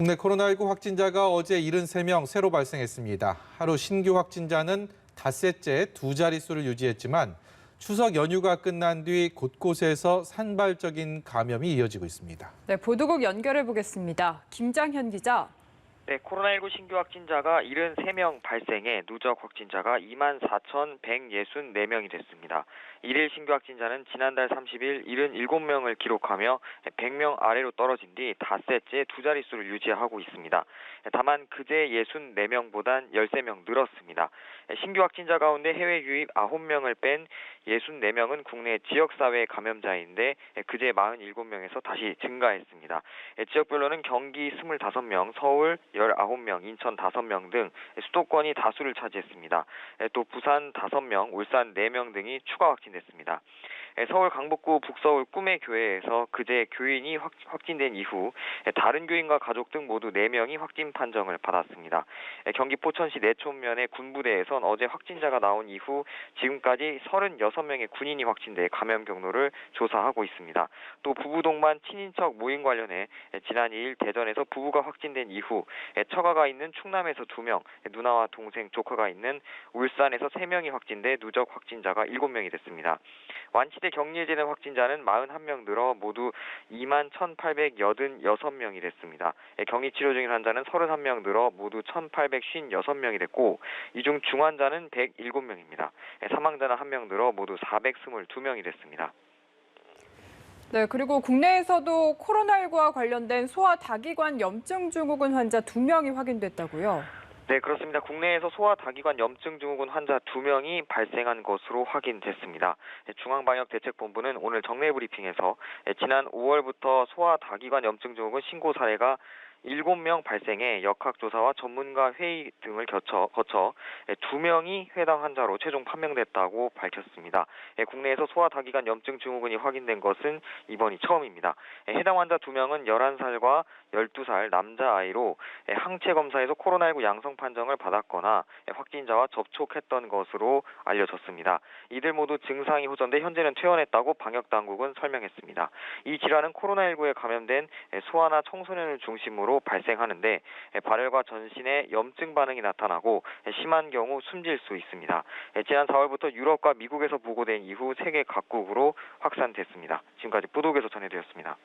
국내 코로나19 확진자가 어제 73명 새로 발생했습니다. 하루 신규 확진자는 닷새째 두 자릿수를 유지했지만 추석 연휴가 끝난 뒤 곳곳에서 산발적인 감염이 이어지고 있습니다. 네, 보도국 연결해 보겠습니다. 김장현 기자. 네, 코로나19 신규 확진자가 73명 발생해 누적 확진자가 24,164명이 됐습니다. 1일 신규 확진자는 지난달 30일 77명을 기록하며 100명 아래로 떨어진 뒤 닷새째 두 자릿수를 유지하고 있습니다. 다만 그제 64명보단 13명 늘었습니다. 신규 확진자 가운데 해외 유입 9명을 뺀 64명은 국내 지역사회 감염자인데 그제 47명에서 다시 증가했습니다. 지역별로는 경기 25명, 서울 19명, 인천 5명 등 수도권이 다수를 차지했습니다. 또 부산 5명, 울산 4명 등이 추가 확진됐습니다. 서울 강북구 북서울 꿈의 교회에서 그제 교인이 확진된 이후 다른 교인과 가족 등 모두 4명이 확진 판정을 받았습니다. 경기 포천시 내촌면의 군부대에선 어제 확진자가 나온 이후 지금까지 36명의 군인이 확진돼 감염 경로를 조사하고 있습니다. 또 부부 동반 친인척 모임 관련해 지난 2일 대전에서 부부가 확진된 이후 처가가 있는 충남에서 2명, 누나와 동생, 조카가 있는 울산에서 3명이 확진돼 누적 확진자가 7명이 됐습니다. 완치돼 격리해제된 확진자는 41명 늘어 모두 21,886명이 됐습니다. 격리 치료 중인 환자는 31명 늘어 모두 1,856명이 됐고 이 중 중환자는 107명입니다. 사망자는 1명 늘어 모두 422명이 됐습니다. 네, 그리고 국내에서도 코로나19와 관련된 소아다기관 염증 증후군 환자 2명이 확인됐다고요? 네, 그렇습니다. 국내에서 소아다기관 염증 증후군 환자 2명이 발생한 것으로 확인됐습니다. 중앙방역대책본부는 오늘 정례 브리핑에서 지난 5월부터 소아다기관 염증 증후군 신고 사례가 7명 발생해 역학조사와 전문가 회의 등을 거쳐 2명이 해당 환자로 최종 판명됐다고 밝혔습니다. 국내에서 소아다기관 염증 증후군이 확인된 것은 이번이 처음입니다. 해당 환자 2명은 11살과 12살 남자아이로 항체 검사에서 코로나19 양성 판정을 받았거나 확진자와 접촉했던 것으로 알려졌습니다. 이들 모두 증상이 호전돼 현재는 퇴원했다고 방역당국은 설명했습니다. 이 질환은 코로나19에 감염된 소아나 청소년을 중심으로 발생하는데 발열과 전신에 염증 반응이 나타나고 심한 경우 숨질 수 있습니다. 지난 4월부터 유럽과 미국에서 보고된 이후 세계 각국으로 확산됐습니다. 지금까지 보도국에서 전해드렸습니다.